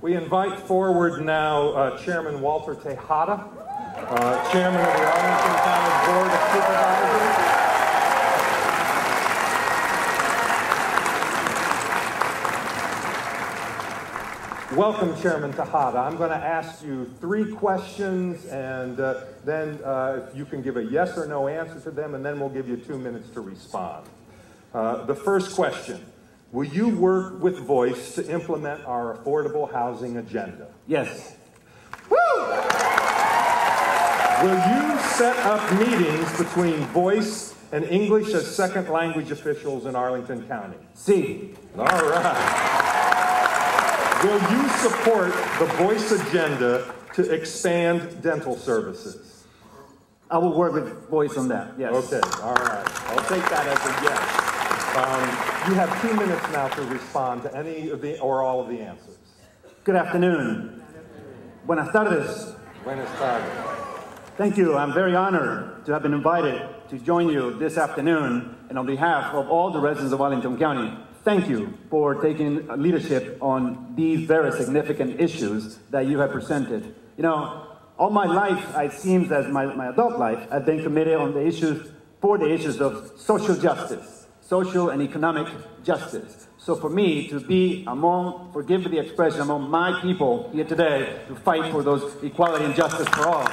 We invite forward now Chairman Walter Tejada, Chairman of the Arlington County Board of Supervisors. Welcome, Chairman Tejada. I'm going to ask you 3 questions, and then you can give a yes or no answer to them, and then we'll give you 2 minutes to respond. The first question, will you work with V.O.I.C.E. to implement our affordable housing agenda? Yes. Woo! Will you set up meetings between V.O.I.C.E. and English as second language officials in Arlington County? Sí. All right. Will you support the V.O.I.C.E. agenda to expand dental services? I will work with V.O.I.C.E. on that, yes. Okay, all right. I'll take that as a yes. You have 2 minutes now to respond to any of the or all of the answers. Good afternoon. Buenas tardes. Buenas tardes. Thank you. I'm very honored to have been invited to join you this afternoon, and on behalf of all the residents of Arlington County, thank you for taking leadership on these very significant issues that you have presented. You know, all my life, it seems as my adult life, I've been committed on the issues, for the issues of social justice, social and economic justice. So for me to be among, forgive the expression, among my people here today to fight for those equality and justice for all.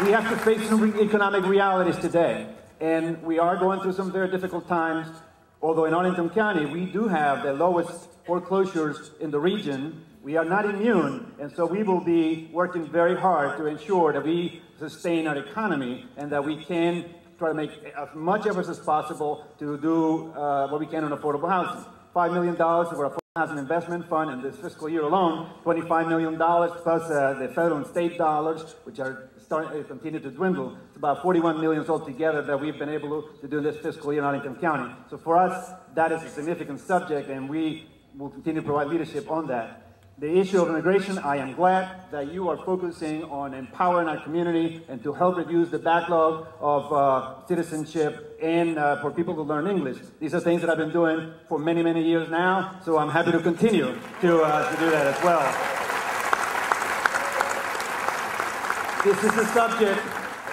We have to face some economic realities today, and we are going through some very difficult times. Although in Arlington County, we do have the lowest foreclosures in the region, we are not immune, and so we will be working very hard to ensure that we sustain our economy and that we can try to make as much efforts as possible to do what we can on affordable housing. $5 million for our affordable housing investment fund in this fiscal year alone, $25 million plus the federal and state dollars, which are continue to dwindle. It's about 41 million altogether that we've been able to do this fiscal year in Arlington County. So for us, that is a significant subject, and we will continue to provide leadership on that. The issue of immigration, I am glad that you are focusing on empowering our community and to help reduce the backlog of citizenship and for people to learn English. These are things that I've been doing for many, many years now, so I'm happy to continue to do that as well. This is a subject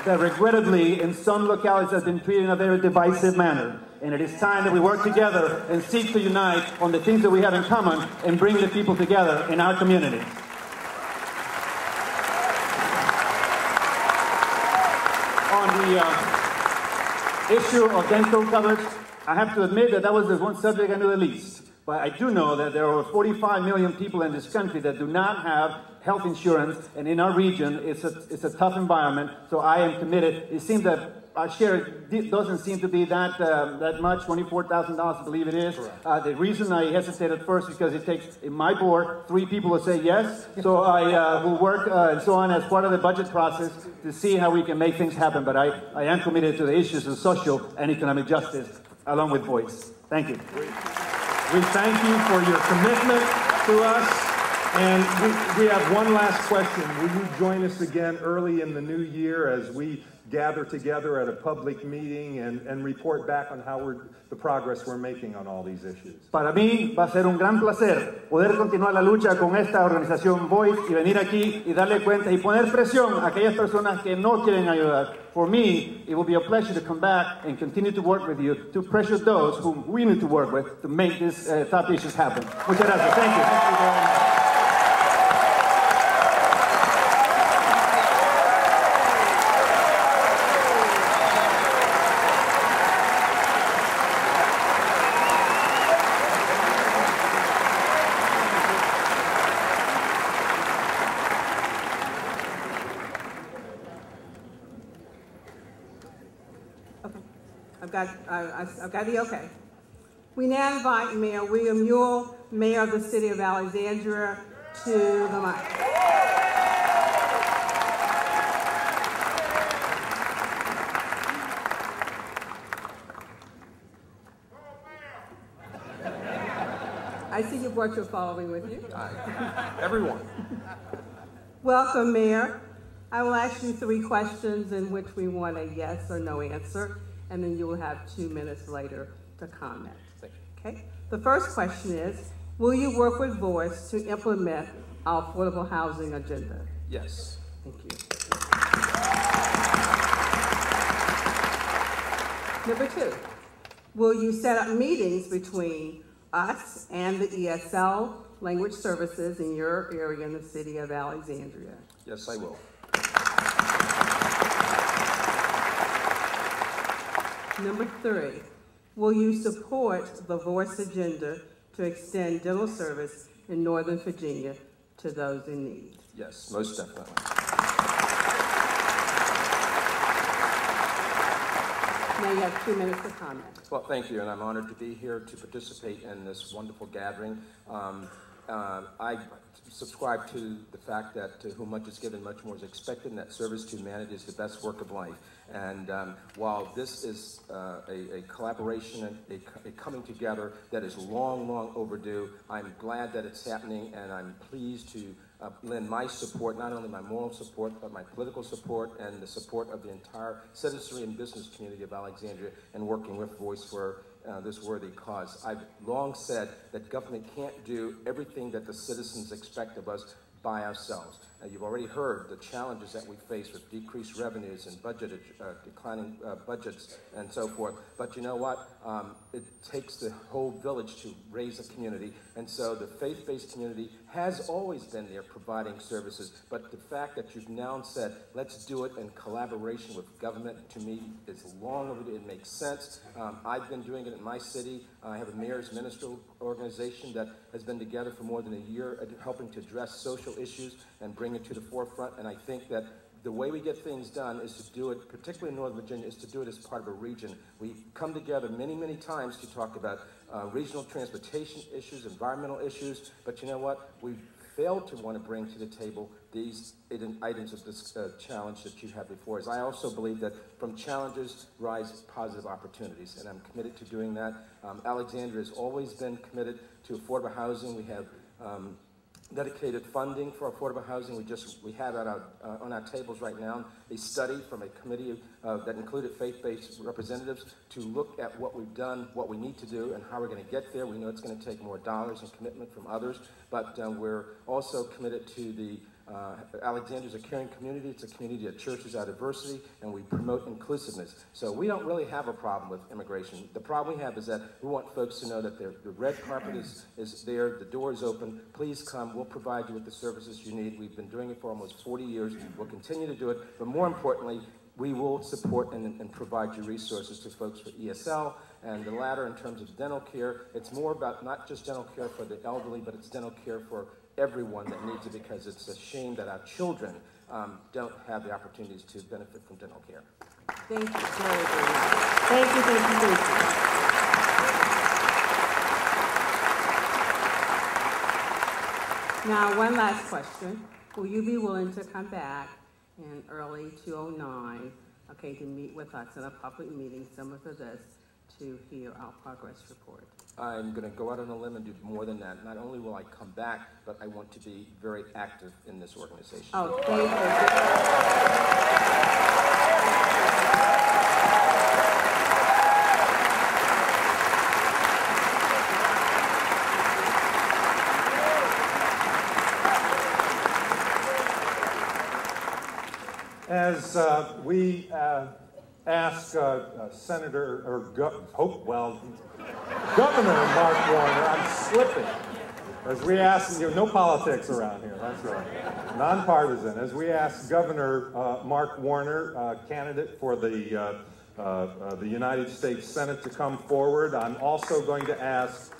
that regrettably in some localities has been treated in a very divisive manner. And it is time that we work together and seek to unite on the things that we have in common and bring the people together in our community. On the issue of dental coverage, I have to admit that was the one subject I knew the least. But I do know that there are 45 million people in this country that do not have health insurance, and in our region, it's a tough environment, so I am committed. It seems that our share doesn't seem to be that much, $24,000, I believe it is. The reason I hesitated first is because it takes, in my board, 3 people to say yes, so I will work and so on as part of the budget process to see how we can make things happen, but I am committed to the issues of social and economic justice, along with V.O.I.C.E. Thank you. We thank you for your commitment to us. And we have one last question. Will you join us again early in the new year as we gather together at a public meeting and report back on how the progress we're making on all these issues? Para mí va a ser un gran placer poder continuar la lucha con esta organización V.O.I.C.E. y venir aquí y darle cuenta y poner presión a aquellas personas que no quieren ayudar. For me, it will be a pleasure to come back and continue to work with you to pressure those whom we need to work with to make these top issues happen. Muchas gracias. Thank you. Thank you very much. I've got the okay. We now invite Mayor William Euille, Mayor of the City of Alexandria, to the mic. I see you brought your following with you. Everyone. Welcome, Mayor. I will ask you 3 questions in which we want a yes or no answer. and then you will have 2 minutes later to comment. Thank you. Okay? The first question is, will you work with V.O.I.C.E. to implement our affordable housing agenda? Yes. Thank you. Number 2, will you set up meetings between us and the ESL language services in your area in the city of Alexandria? Yes, I will. Number 3, will you support the V.O.I.C.E. agenda to extend dental service in Northern Virginia to those in need? Yes, most definitely. Now you have 2 minutes to comment. Well, thank you, and I'm honored to be here to participate in this wonderful gathering. I subscribe to the fact that to whom much is given, much more is expected, and that service to humanity is the best work of life. And while this is a collaboration and a coming together that is long, long overdue, I'm glad that it's happening, and I'm pleased to lend my support, not only my moral support, but my political support and the support of the entire citizenry and business community of Alexandria in working with V.O.I.C.E. for this worthy cause. I've long said that government can't do everything that the citizens expect of us by ourselves. You've already heard the challenges that we face with decreased revenues and declining budgets and so forth. But you know what? It takes the whole village to raise a community. And so the faith-based community has always been there providing services. But the fact that you've now said, let's do it in collaboration with government, to me, is long overdue. It makes sense. I've been doing it in my city. I have a mayor's ministerial organization that has been together for more than a year, helping to address social issues and bring it to the forefront. And I think that the way we get things done is to do it, particularly in Northern Virginia, is to do it as part of a region. We come together many, many times to talk about regional transportation issues, environmental issues, but you know what? We've failed to want to bring to the table these items of this challenge that you have before us. I also believe that from challenges rise positive opportunities, and I'm committed to doing that. Alexandria has always been committed to affordable housing. We have dedicated funding for affordable housing. We have on our tables right now a study from a committee that included faith-based representatives to look at what we've done, what we need to do, and how we're going to get there. We know it's going to take more dollars and commitment from others, but we're also committed to the Alexandria's a caring community. It's a community that churches our diversity, and we promote inclusiveness. So we don't really have a problem with immigration. The problem we have is that we want folks to know that the red carpet is there, the door is open. Please come. We'll provide you with the services you need. We've been doing it for almost 40 years. We'll continue to do it. But more importantly, we will support and provide you resources to folks for ESL, and the latter in terms of dental care. It's more about not just dental care for the elderly, but it's dental care for everyone that needs it, because it's a shame that our children don't have the opportunities to benefit from dental care. Thank you very, very much. Thank you. Now, one last question. Will you be willing to come back in early 2009, okay, to meet with us in a public meeting similar to this to hear our progress report? I'm going to go out on a limb and do more than that. Not only will I come back, but I want to be very active in this organization. Oh, thank you. As we ask Senator, or Governor Mark Warner, I'm slipping. As we ask, no politics around here, that's right. Nonpartisan. As we ask Governor Mark Warner, candidate for the United States Senate, to come forward, I'm also going to ask